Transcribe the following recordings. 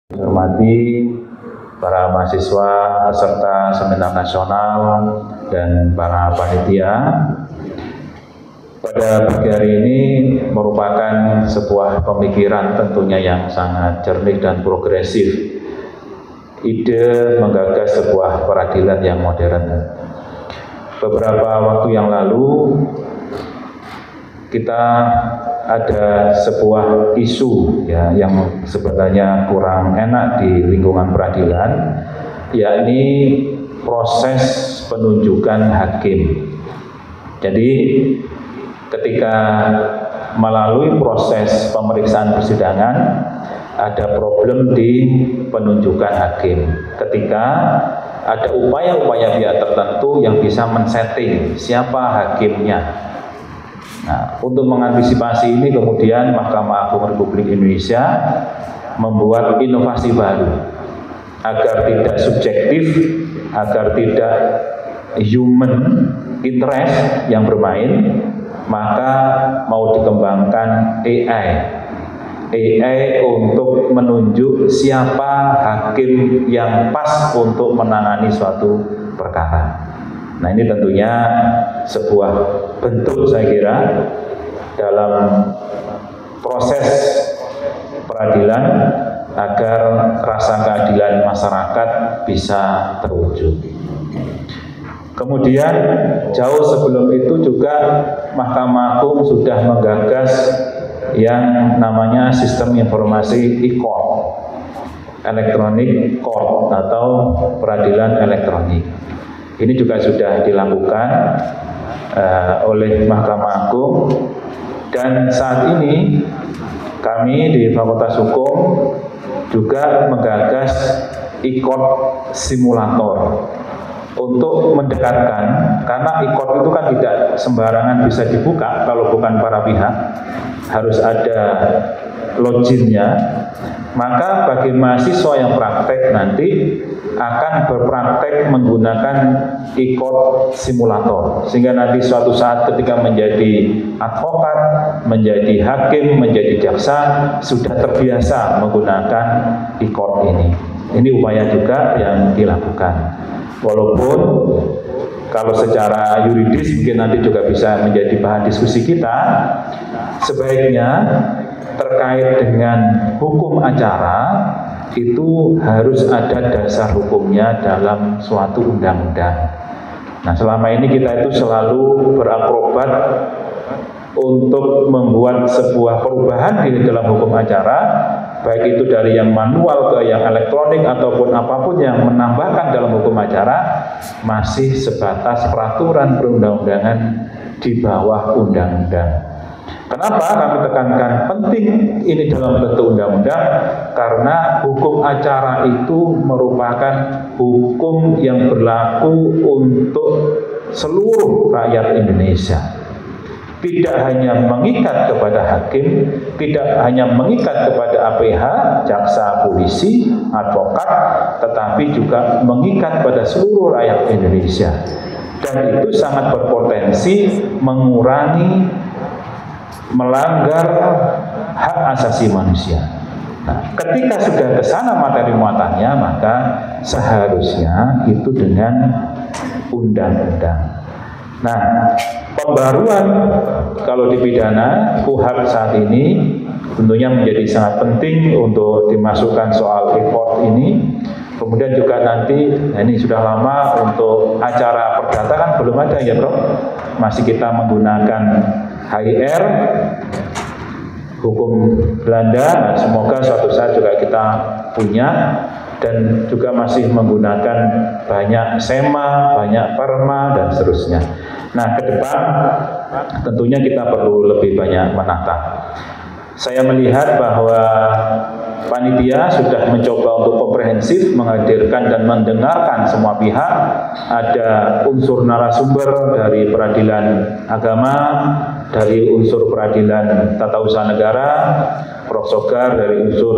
Saya hormati para mahasiswa peserta seminar nasional dan para panitia. Pada pagi hari ini merupakan sebuah pemikiran tentunya yang sangat jernih dan progresif. Ide menggagas sebuah peradilan yang modern. Beberapa waktu yang lalu kita ada sebuah isu ya yang sebenarnya kurang enak di lingkungan peradilan, yakni proses penunjukan hakim. Jadi ketika melalui proses pemeriksaan persidangan ada problem di penunjukan hakim. Ketika ada upaya-upaya pihak tertentu yang bisa men-setting siapa hakimnya. Nah, untuk mengantisipasi ini kemudian Mahkamah Agung Republik Indonesia membuat inovasi baru agar tidak subjektif, agar tidak human interest yang bermain, maka mau dikembangkan AI untuk menunjuk siapa hakim yang pas untuk menangani suatu perkara. Nah, ini tentunya sebuah bentuk saya kira dalam proses peradilan agar rasa keadilan masyarakat bisa terwujud. Kemudian jauh sebelum itu juga Mahkamah Agung sudah menggagas yang namanya sistem informasi e-court, electronic court atau peradilan elektronik. Ini juga sudah dilakukan oleh Mahkamah Agung, dan saat ini kami di Fakultas Hukum juga menggagas e-court simulator untuk mendekatkan, karena e-court itu kan tidak sembarangan bisa dibuka kalau bukan para pihak, harus ada loginnya. Maka bagi mahasiswa yang praktek nanti akan berpraktek menggunakan e-court simulator, sehingga nanti suatu saat ketika menjadi advokat, menjadi hakim, menjadi jaksa sudah terbiasa menggunakan e-court ini. Ini upaya juga yang dilakukan. Walaupun kalau secara yuridis mungkin nanti juga bisa menjadi bahan diskusi kita, sebaiknya terkait dengan hukum acara itu harus ada dasar hukumnya dalam suatu undang-undang. Nah, selama ini kita itu selalu berakrobat untuk membuat sebuah perubahan di dalam hukum acara, baik itu dari yang manual ke yang elektronik ataupun apapun yang menambahkan dalam hukum acara, masih sebatas peraturan perundang-undangan di bawah undang-undang. Kenapa kami tekankan penting ini dalam bentuk undang-undang? Karena hukum acara itu merupakan hukum yang berlaku untuk seluruh rakyat Indonesia. Tidak hanya mengikat kepada hakim, tidak hanya mengikat kepada APH, jaksa, polisi, advokat, tetapi juga mengikat pada seluruh rakyat Indonesia. Dan itu sangat berpotensi mengurangi, melanggar hak asasi manusia. Nah, ketika sudah ke sana materi muatannya, maka seharusnya itu dengan undang-undang. Nah, pembaruan kalau di pidana KUHP saat ini tentunya menjadi sangat penting untuk dimasukkan soal e-court ini. Kemudian juga nanti, nah ini sudah lama untuk acara perdata kan belum ada ya bro, masih kita menggunakan HIR hukum Belanda. Nah, semoga suatu saat juga kita punya, dan juga masih menggunakan banyak SEMA, banyak PERMA dan seterusnya. Nah, ke depan tentunya kita perlu lebih banyak menata. Saya melihat bahwa panitia sudah mencoba untuk komprehensif menghadirkan dan mendengarkan semua pihak. Ada unsur narasumber dari peradilan agama, dari unsur peradilan tata usaha negara, Prof. Sogar dari unsur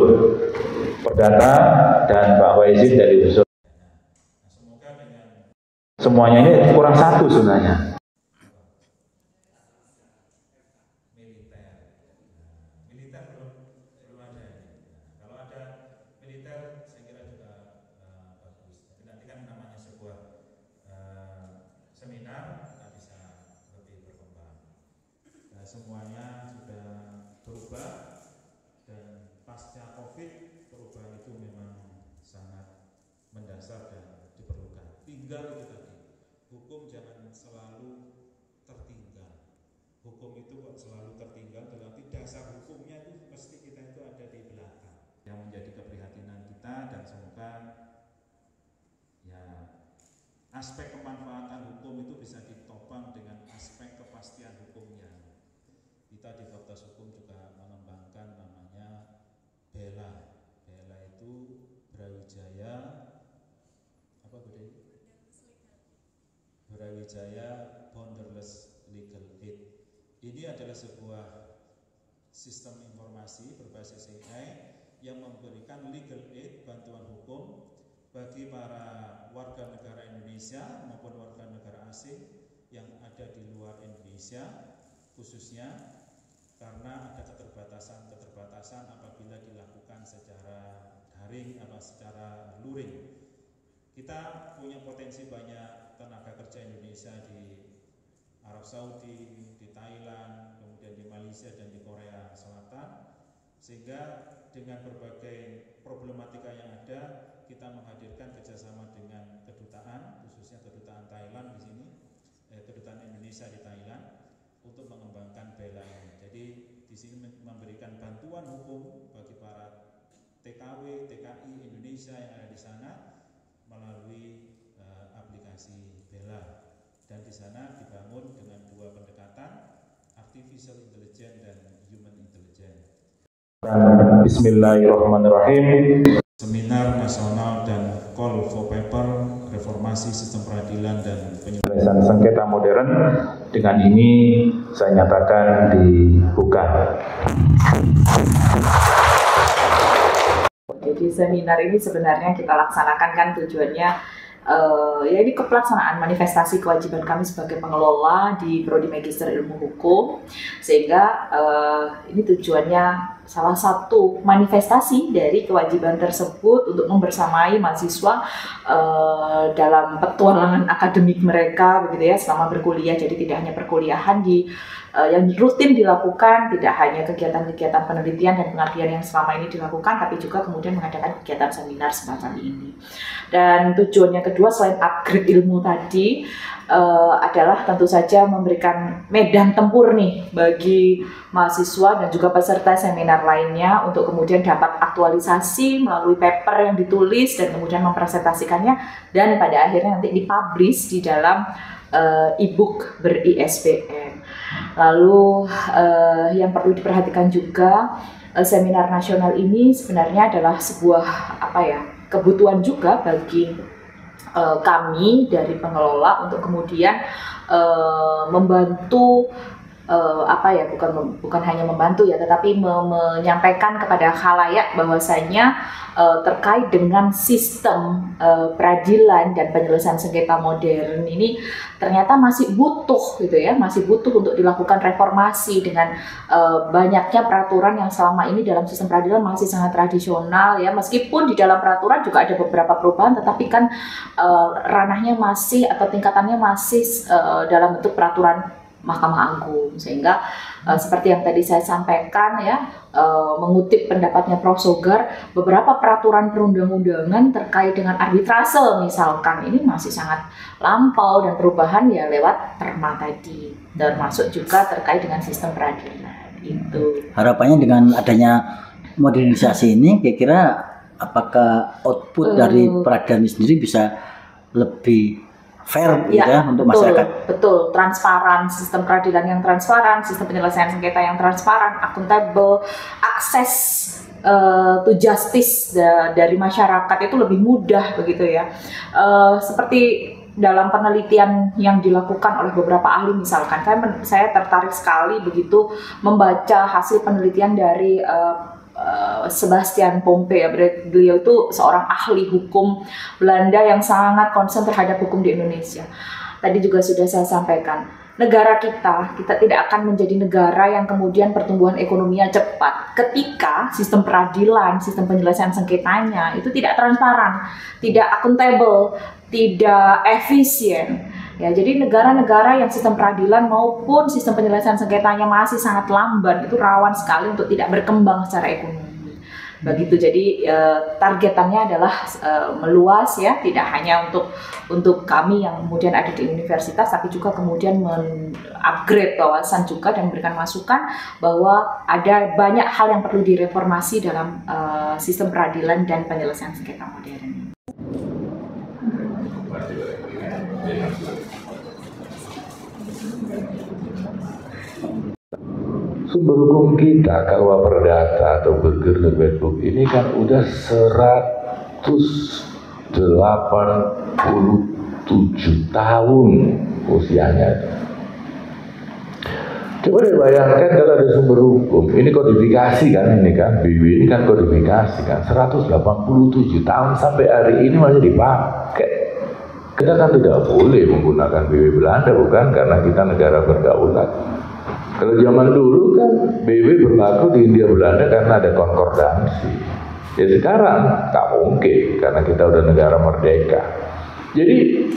perdata, dan Pak Waizin dari unsur. Semuanya ini kurang satu sebenarnya. Militer belum ada. Kalau ada militer tinggal itu tadi. Hukum jangan selalu tertinggal. Hukum itu kok selalu tertinggal, tetapi dasar hukumnya itu pasti kita itu ada di belakang. Yang menjadi keprihatinan kita, dan semoga ya aspek kemanfaatan hukum itu bisa ditopang dengan aspek kepastian hukumnya. Kita di Fakultas Hukum juga mengembangkan namanya BELA. BELA itu Brawijaya apa Bude? Brawijaya Borderless Legal Aid. Ini adalah sebuah sistem informasi berbasis AI yang memberikan legal aid, bantuan hukum bagi para warga negara Indonesia maupun warga negara asing yang ada di luar Indonesia, khususnya karena ada keterbatasan apabila dilakukan secara daring atau secara luring. Kita punya potensi banyak tenaga kerja Indonesia di Arab Saudi, di Thailand, kemudian di Malaysia dan di Korea Selatan, sehingga dengan berbagai problematika yang ada, kita menghadirkan kerjasama dengan kedutaan, khususnya kedutaan Thailand di sini, kedutaan Indonesia di Thailand, untuk mengembangkan BELA ini. Jadi di sini memberikan bantuan hukum bagi para TKW, TKI Indonesia yang ada di sana melalui aplikasi BELA. Dan di sana dibangun dengan dua pendekatan, artificial intelligence dan human intelligence. Bismillahirrahmanirrahim. Seminar nasional dan call for paper reformasi sistem peradilan dan penyelesaian sengketa modern dengan ini saya nyatakan dibuka. Jadi seminar ini sebenarnya kita laksanakan kan tujuannya ya ini pelaksanaan manifestasi kewajiban kami sebagai pengelola di Prodi Magister Ilmu Hukum, sehingga ini tujuannya salah satu manifestasi dari kewajiban tersebut untuk membersamai mahasiswa dalam petualangan akademik mereka begitu ya selama berkuliah. Jadi tidak hanya perkuliahan yang rutin dilakukan, tidak hanya kegiatan-kegiatan penelitian dan pengabdian yang selama ini dilakukan, tapi juga kemudian mengadakan kegiatan seminar semacam ini. Dan tujuan yang kedua selain upgrade ilmu tadi adalah tentu saja memberikan medan tempur nih bagi mahasiswa dan juga peserta seminar lainnya untuk kemudian dapat aktualisasi melalui paper yang ditulis dan kemudian mempresentasikannya dan pada akhirnya nanti dipublish di dalam e-book ber-ISBN. Lalu yang perlu diperhatikan juga, seminar nasional ini sebenarnya adalah sebuah kebutuhan juga bagi kami dari pengelola untuk kemudian membantu bukan hanya membantu ya, tetapi menyampaikan kepada khalayak bahwasanya terkait dengan sistem peradilan dan penyelesaian sengketa modern ini ternyata masih butuh gitu ya, masih butuh untuk dilakukan reformasi dengan banyaknya peraturan yang selama ini dalam sistem peradilan masih sangat tradisional ya, meskipun di dalam peraturan juga ada beberapa perubahan, tetapi kan ranahnya masih atau tingkatannya masih dalam bentuk peraturan Mahkamah Agung, sehingga seperti yang tadi saya sampaikan ya, mengutip pendapatnya Prof. Sogar, beberapa peraturan perundang-undangan terkait dengan arbitrase misalkan ini masih sangat lampau dan perubahan ya lewat perma tadi, termasuk juga terkait dengan sistem peradilan itu. Harapannya dengan adanya modernisasi ini kira-kira apakah output dari peradilan sendiri bisa lebih fair ya, untuk masyarakat. Betul, transparan, sistem peradilan yang transparan, sistem penyelesaian sengketa yang transparan, akuntabel, akses to justice dari masyarakat itu lebih mudah begitu ya. Seperti dalam penelitian yang dilakukan oleh beberapa ahli misalkan, saya tertarik sekali begitu membaca hasil penelitian dari Sebastian Pompe ya, beliau itu seorang ahli hukum Belanda yang sangat konsen terhadap hukum di Indonesia. Tadi juga sudah saya sampaikan, negara kita tidak akan menjadi negara yang kemudian pertumbuhan ekonominya cepat ketika sistem peradilan, sistem penyelesaian sengketanya itu tidak transparan, tidak akuntabel, tidak efisien. Ya, jadi negara-negara yang sistem peradilan maupun sistem penyelesaian sengketanya masih sangat lamban itu rawan sekali untuk tidak berkembang secara ekonomi. Begitu. Jadi targetannya adalah meluas ya, tidak hanya untuk kami yang kemudian ada di universitas, tapi juga kemudian men-upgrade wawasan juga dan memberikan masukan bahwa ada banyak hal yang perlu direformasi dalam sistem peradilan dan penyelesaian sengketa modern. Sumber hukum kita, KUA Perdata atau Burger Bedbook ini kan udah 187 tahun usianya. Coba deh bayangkan kalau ada sumber hukum, ini kodifikasi kan, ini kan, BW ini kan kodifikasi kan, 187 tahun sampai hari ini masih dipakai. Kita kan tidak boleh menggunakan BW Belanda, bukan, karena kita negara berdaulat. Kalau zaman dulu kan BW berlaku di Hindia Belanda karena ada konkordansi. Ya sekarang tak mungkin karena kita udah negara merdeka. Jadi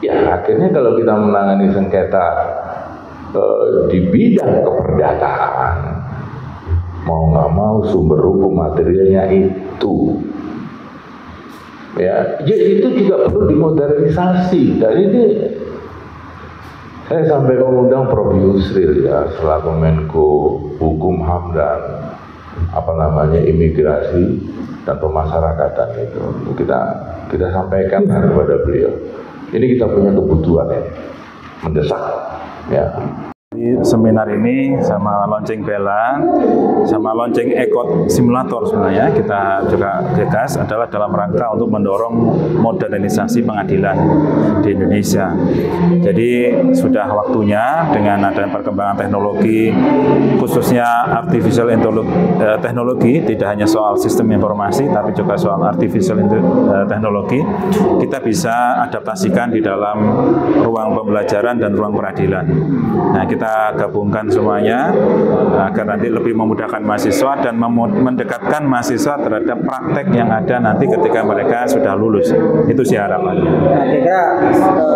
ya akhirnya kalau kita menangani sengketa di bidang keperdataan, mau nggak mau sumber hukum materialnya itu. Ya, jadi itu juga perlu dimodernisasi. Dan ini saya sampai mengundang Prof. Yusril ya selaku Menko Hukum HAM dan imigrasi dan pemasarakatan itu kita sampaikan kepada beliau. Ini kita punya kebutuhan ya mendesak ya. Di seminar ini sama launching Bella, sama launching Ekot Simulator sebenarnya kita juga gagas adalah dalam rangka untuk mendorong modernisasi pengadilan di Indonesia. Jadi sudah waktunya dengan adanya perkembangan teknologi, khususnya artificial teknologi, tidak hanya soal sistem informasi, tapi juga soal artificial teknologi, kita bisa adaptasikan di dalam ruang pembelajaran dan ruang peradilan. Nah, kita gabungkan semuanya agar nanti lebih memudahkan mahasiswa dan mendekatkan mahasiswa terhadap praktek yang ada nanti ketika mereka sudah lulus. Itu sih harapannya. Nah, kira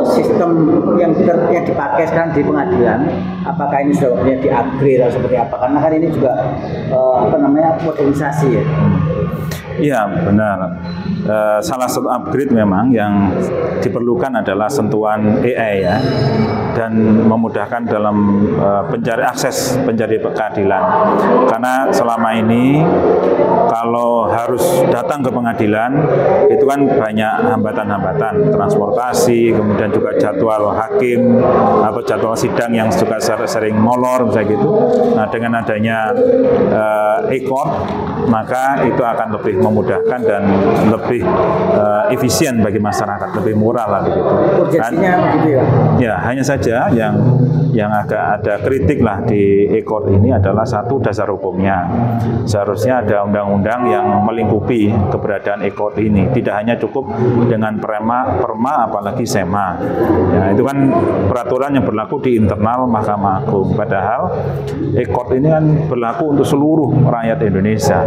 sistem yang dipakai sekarang di pengadilan, apakah ini sudah waktunya di-upgrade atau seperti apa? Karena kan ini juga modernisasi ya. Iya, benar. Salah satu upgrade memang yang diperlukan adalah sentuhan AI ya, dan memudahkan dalam akses pencari keadilan. Karena selama ini kalau harus datang ke pengadilan itu kan banyak hambatan-hambatan, transportasi, kemudian juga jadwal hakim atau jadwal sidang yang juga sering molor misalnya gitu. Nah, dengan adanya e-court maka itu akan lebih memudahkan dan lebih efisien bagi masyarakat, lebih murah lah begitu. Urgensinya begitu ya? Ya, hanya saja yang agak ada kritik lah di e-court ini adalah satu, dasar hukumnya. Seharusnya ada undang-undang yang melingkupi keberadaan e-court ini. Tidak hanya cukup dengan perma apalagi sema. Ya, itu kan peraturan yang berlaku di internal Mahkamah Agung. Padahal e-court ini kan berlaku untuk seluruh rakyat Indonesia.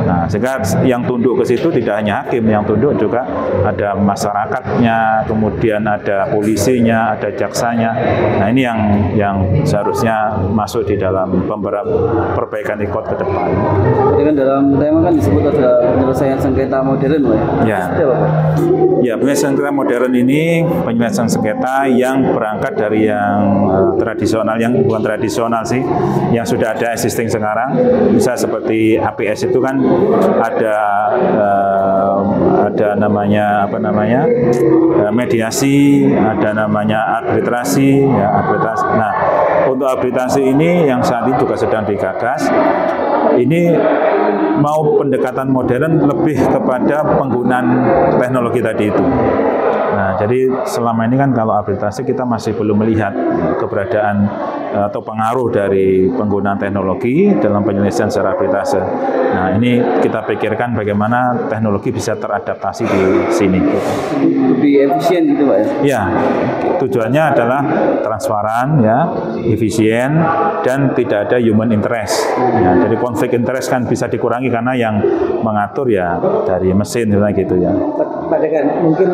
Nah, sehingga yang tunduk ke situ tidak hanya hakim, yang tunduk juga ada masyarakatnya, kemudian ada polisinya, ada jaksanya. Nah, ini yang seharusnya masuk di dalam perbaikan e-court ke depan. Jadi kan dalam tema kan disebut ada penyelesaian sengketa modern, Pak. Ya. Ya, penyelesaian sengketa modern ini penyelesaian sengketa yang berangkat dari yang tradisional, yang bukan tradisional sih, yang sudah ada existing sekarang. Bisa seperti APS itu kan ada namanya mediasi, ada namanya arbitrasi, ya arbitrasi. Nah, untuk arbitrasi ini yang saat ini juga sedang digagas. Ini mau pendekatan modern lebih kepada penggunaan teknologi tadi itu. Nah, jadi selama ini kan kalau arbitrasi kita masih belum melihat keberadaan atau pengaruh dari penggunaan teknologi dalam penyelesaian secara arbitrase. Nah, ini kita pikirkan bagaimana teknologi bisa teradaptasi di sini. Lebih efisien gitu, Pak ya? Ya, tujuannya adalah transparan, ya, efisien, dan tidak ada human interest. Ya, jadi konflik interest kan bisa dikurangi karena yang mengatur ya dari mesin gitu ya. Pak Dekan, mungkin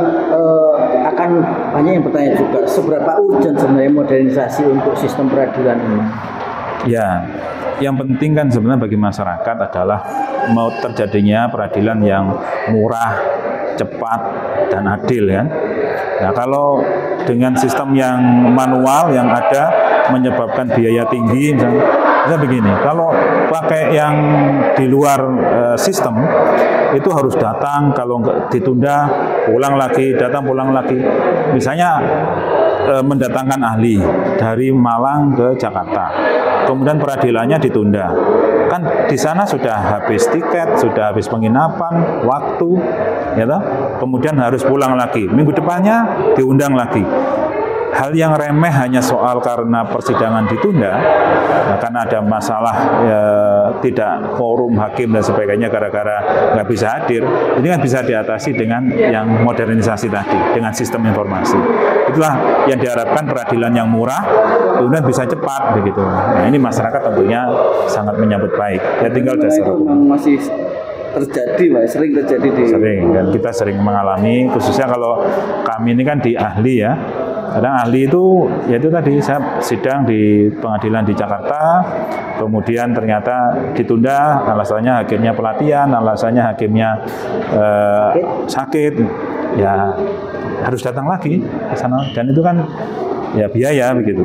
akan banyak yang bertanya juga seberapa urgent sebenarnya modernisasi untuk sistem peradilan ini? Ya, yang penting kan sebenarnya bagi masyarakat adalah mau terjadinya peradilan yang murah, cepat, dan adil kan. Nah, kalau dengan sistem yang manual yang ada menyebabkan biaya tinggi, misalnya begini, kalau pakai yang di luar sistem itu harus datang, kalau nggak ditunda pulang lagi, datang pulang lagi. Misalnya mendatangkan ahli dari Malang ke Jakarta, kemudian peradilannya ditunda, kan di sana sudah habis tiket, sudah habis penginapan, waktu, ya toh? Kemudian harus pulang lagi, minggu depannya diundang lagi. Hal yang remeh hanya soal karena persidangan ditunda, nah, karena ada masalah tidak quorum hakim dan sebagainya gara-gara nggak bisa hadir, ini kan bisa diatasi dengan yang modernisasi tadi, dengan sistem informasi. Itulah yang diharapkan, peradilan yang murah, kemudian bisa cepat begitu. Nah, ini masyarakat tentunya sangat menyambut baik. Ya tinggal dasar hukum. Masih terjadi, Pak, sering terjadi di sering, dan kita sering mengalami, khususnya kalau kami ini kan di ahli ya. Kadang ahli itu, yaitu tadi saya sidang di pengadilan di Jakarta, kemudian ternyata ditunda, alasannya hakimnya pelatihan, alasannya hakimnya sakit, ya harus datang lagi ke sana, dan itu kan ya biaya begitu.